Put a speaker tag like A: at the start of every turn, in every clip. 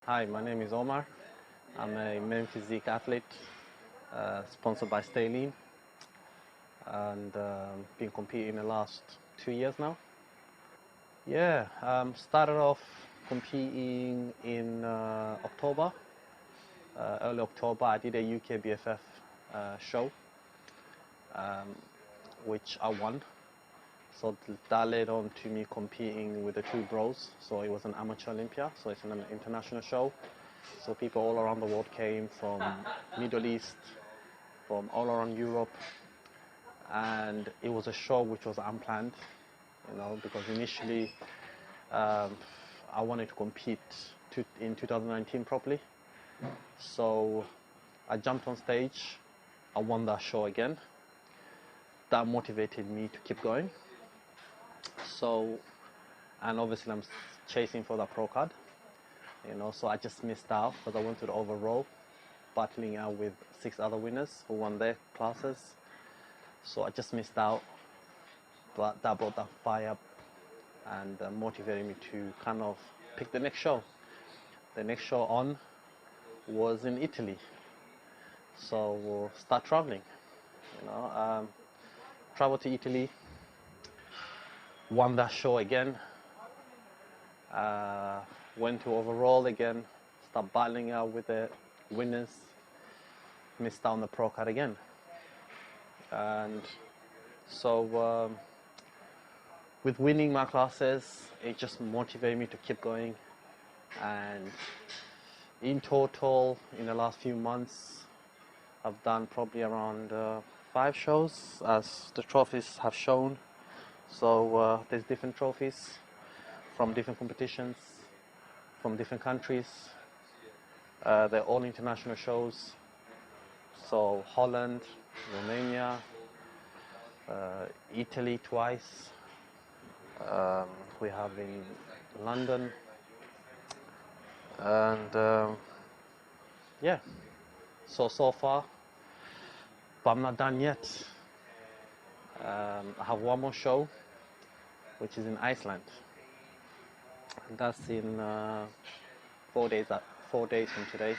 A: Hi, my name is Omar. I'm a main physique athlete, sponsored by Staline, and been competing the last 2 years now. Yeah, started off competing in October, early October. I did a UK BFF show, um, which I won. So that led on to me competing with the two bros. So it was an amateur Olympia, so it's an international show. So people all around the world came from Middle East, from all around Europe, and it was a show which was unplanned, because initially um, I wanted to compete in 2019 properly. So I jumped on stage, I won that show again. That motivated me to keep going. So, and obviously I'm chasing for the pro card, so I just missed out because I went to the overall, battling out with 6 other winners who won their classes. So I just missed out, but that brought that fire and motivated me to kind of pick the next show. The next show on was in Italy, so we'll start traveling. Travel to Italy, won that show again, uh, went to overall again, start battling out with the winners, missed out on the pro card again, and so with winning my classes, it just motivated me to keep going. And in total, in the last few months, I've done probably around 5 shows, as the trophies have shown. So there's different trophies from different competitions, from different countries. They're all international shows. So Holland, Romania, Italy twice. We have in London, and yeah. So far, but I'm not done yet. I have one more show, which is in Iceland. And that's in 4 days. 4 days from today.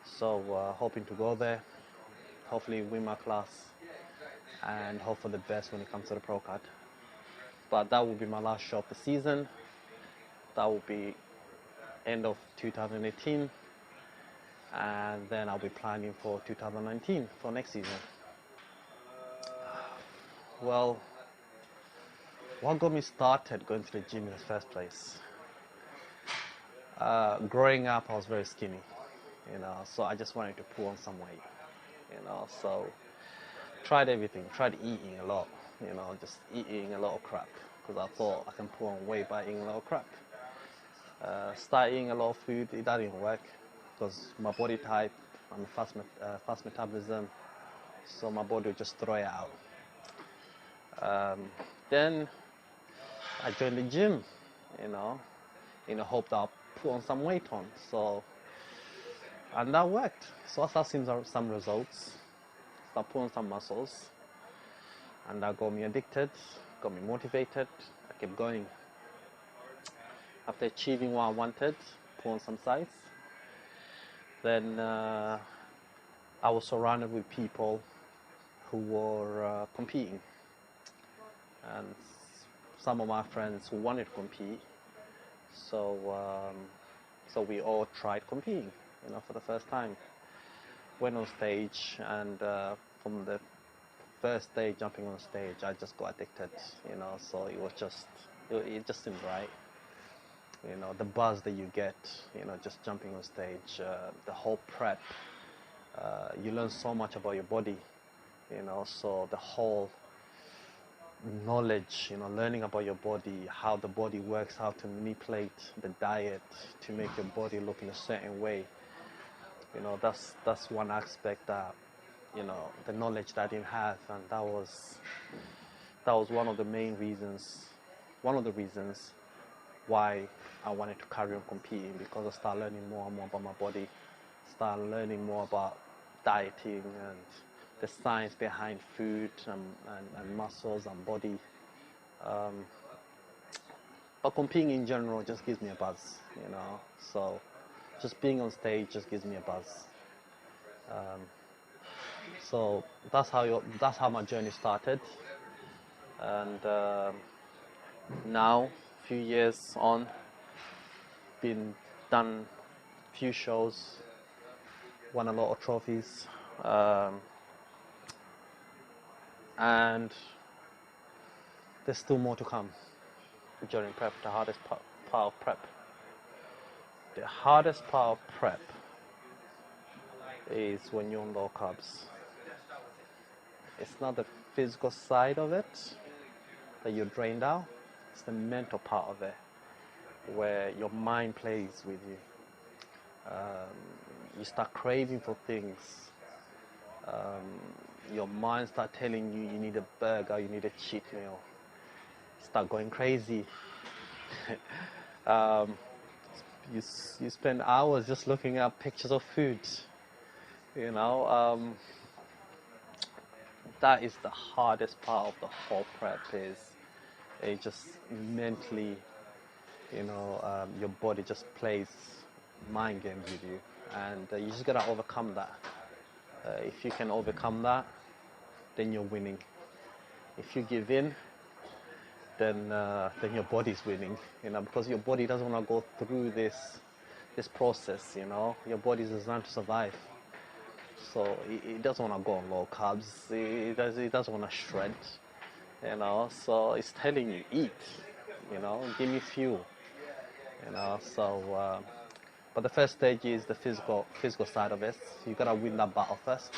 A: So hoping to go there, hopefully win my class, and hope for the best when it comes to the pro card. But that will be my last show of the season. That will be end of 2018, and then I'll be planning for 2019 for next season. Well, what got me started going to the gym in the first place? Growing up, I was very skinny, so I just wanted to put on some weight, so tried everything, tried eating a lot, just eating a lot of crap, because I thought I can put on weight by eating a lot of crap. Started eating a lot of food, that didn't work, because my body type, I'm fast metabolism, so my body would just throw it out. Then I joined the gym, in the hope that I'll put on some weight on. So, and that worked. So I started seeing some results, started putting on some muscles, and that got me addicted, got me motivated. I kept going. After achieving what I wanted, put on some size, then I was surrounded with people who were competing, and some of my friends who wanted to compete. So, so we all tried competing, for the first time. Went on stage, and from the first day jumping on stage, I just got addicted, So it was it just seemed right. The buzz that you get, just jumping on stage, the whole prep. You learn so much about your body, So the whole knowledge, learning about your body, how the body works, how to manipulate the diet to make your body look in a certain way. That's one aspect that, the knowledge that I didn't have, and that was one of the main reasons, why I wanted to carry on competing, because I started learning more and more about my body, started learning more about dieting and the science behind food and muscles and body. But competing in general just gives me a buzz, you know. So just being on stage just gives me a buzz. So that's how my journey started, and now, a few years on, been done few shows, won a lot of trophies, and there's still more to come during prep. The hardest part of prep. The hardest part of prep is when you're on low carbs. It's not the physical side of it that you're drained out, it's the mental part of it, where your mind plays with you. You start craving for things. Your mind starts telling you need a burger, you need a cheat meal. Start going crazy. You spend hours just looking at pictures of food. You know, that is the hardest part of the whole prep. Is it just mentally, you know, your body just plays mind games with you, and you just gotta overcome that. If you can overcome that, then you're winning. If you give in, then your body's winning, you know, because your body doesn't want to go through this process, you know. Your body is designed to survive, so it doesn't want to go on low carbs. It doesn't want to shred, you know. So it's telling you eat, you know, give me fuel, you know. So, but the first stage is the physical side of it. You gotta win that battle first,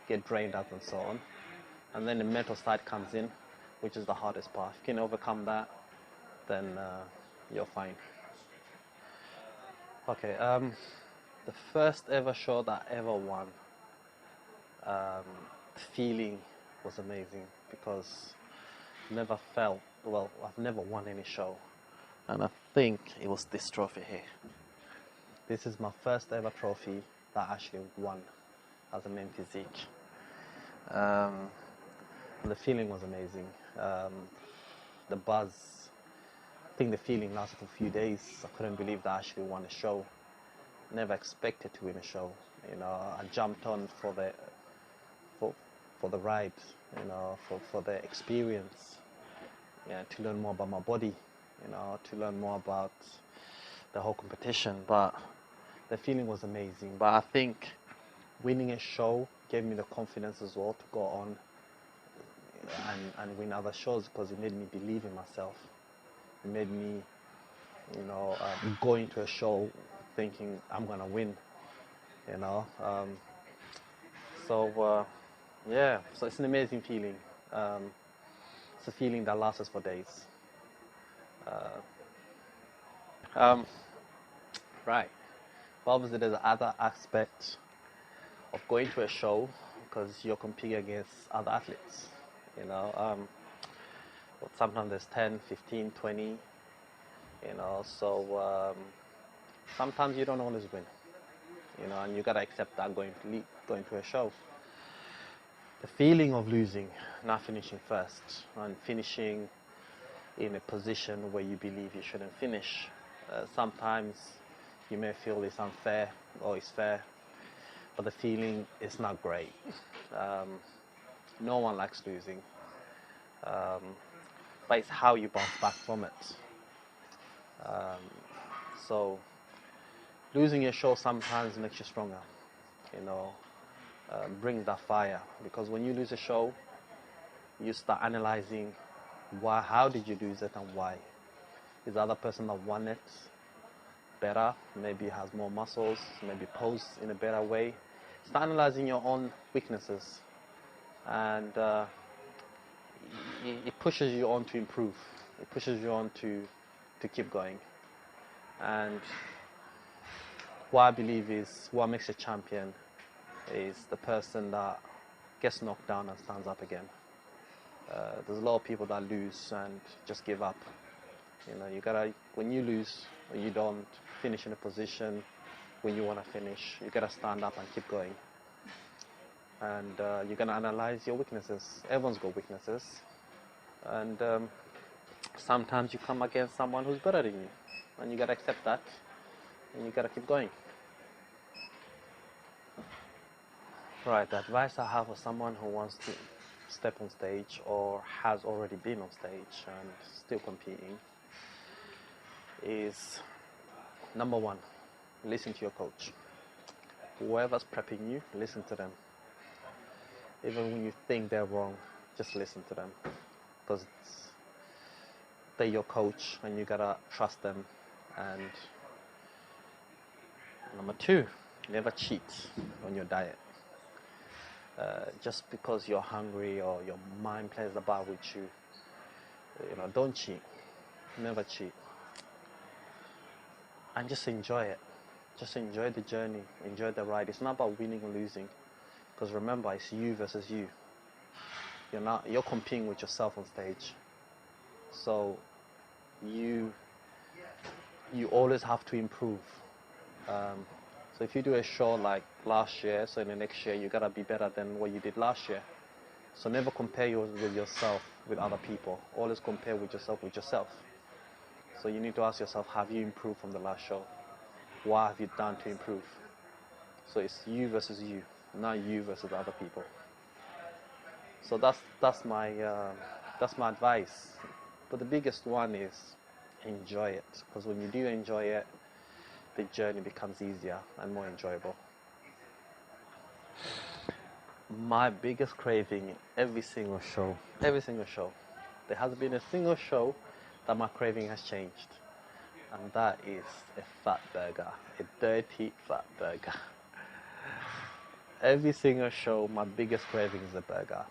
A: get drained out and so on, and then the mental side comes in, which is the hardest part. If you can overcome that, then you're fine. Okay, the first ever show that I ever won, the feeling was amazing because never felt, well, I've never won any show, and I think it was this trophy here. This is my first ever trophy that I actually won as a main physique. And the feeling was amazing. The buzz, I think the feeling lasted for a few days. I couldn't believe that I actually won a show. Never expected to win a show. You know, I jumped on for the ride, you know, for the experience, yeah, to learn more about my body, you know, to learn more about the whole competition. But the feeling was amazing. But I think winning a show gave me the confidence as well to go on and win other shows, because it made me believe in myself. It made me, you know, go into a show thinking I'm gonna win, you know. Yeah, so it's an amazing feeling. It's a feeling that lasts for days. Right. But obviously, there's other aspect of going to a show, because you're competing against other athletes, you know. But sometimes there's 10, 15, 20, you know, so sometimes you don't always win, you know, and you gotta accept that going to a show. The feeling of losing, not finishing first, and finishing in a position where you believe you shouldn't finish. Sometimes you may feel it's unfair or it's fair, but the feeling is not great. No one likes losing, but it's how you bounce back from it. So losing a show sometimes makes you stronger, you know, brings that fire, because when you lose a show, you start analyzing how did you lose it and why. Is the other person that won it better? Maybe has more muscles, maybe posed in a better way. Start analyzing your own weaknesses, and it pushes you on to improve. It pushes you on to keep going. And what I believe is what makes a champion is the person that gets knocked down and stands up again. There's a lot of people that lose and just give up. You know, you gotta, when you lose or you don't finish in a position when you want to finish, you gotta stand up and keep going. And you're gonna analyze your weaknesses. Everyone's got weaknesses, and Sometimes you come against someone who's better than you, and you gotta accept that, and you gotta keep going. Right, the advice I have for someone who wants to step on stage or has already been on stage and still competing is number one, listen to your coach. Whoever's prepping you, listen to them. Even when you think they're wrong, just listen to them because they're your coach and you gotta trust them. And number two, never cheat on your diet. Just because you're hungry or your mind plays about with you, don't cheat. Never cheat. And just enjoy it. Just enjoy the journey. Enjoy the ride. It's not about winning or losing. Because remember, it's you versus you. You're competing with yourself on stage. So you always have to improve. So if you do a show like last year, so in the next year you gotta be better than what you did last year. So never compare with yourself with other people. Always compare with yourself with yourself. So you need to ask yourself, have you improved from the last show? What have you done to improve? So it's you versus you, not you versus other people. So that's my advice. But the biggest one is enjoy it, because when you do enjoy it, the journey becomes easier and more enjoyable. My biggest craving in every single show, there has been a single show that my craving has changed, and that is a fat burger, a dirty fat burger. Every single show, my biggest craving is a burger.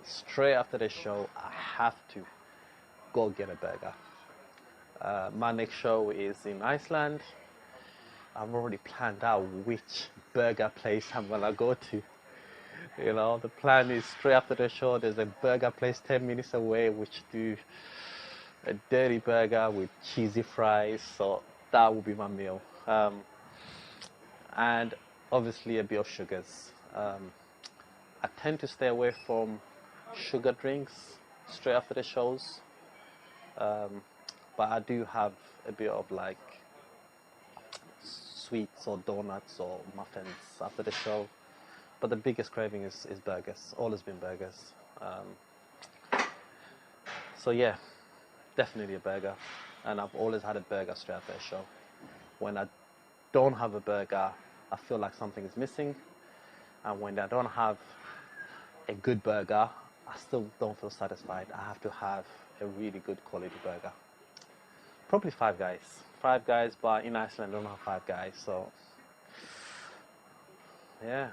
A: Straight after the show, I have to go get a burger. My next show is in Iceland. I've already planned out which burger place I'm gonna go to. The plan is straight after the show, there's a burger place 10 minutes away which do a dirty burger with cheesy fries, so that will be my meal. And obviously a bit of sugars. I tend to stay away from sugar drinks straight after the shows, but I do have a bit of like sweets or donuts or muffins after the show. But the biggest craving is burgers. Always been burgers. So yeah, definitely a burger. And I've always had a burger straight after a show. When I don't have a burger, I feel like something is missing. And when I don't have a good burger, I still don't feel satisfied. I have to have a really good quality burger. Probably Five Guys. Five Guys, but in Iceland I don't have Five Guys, so yeah.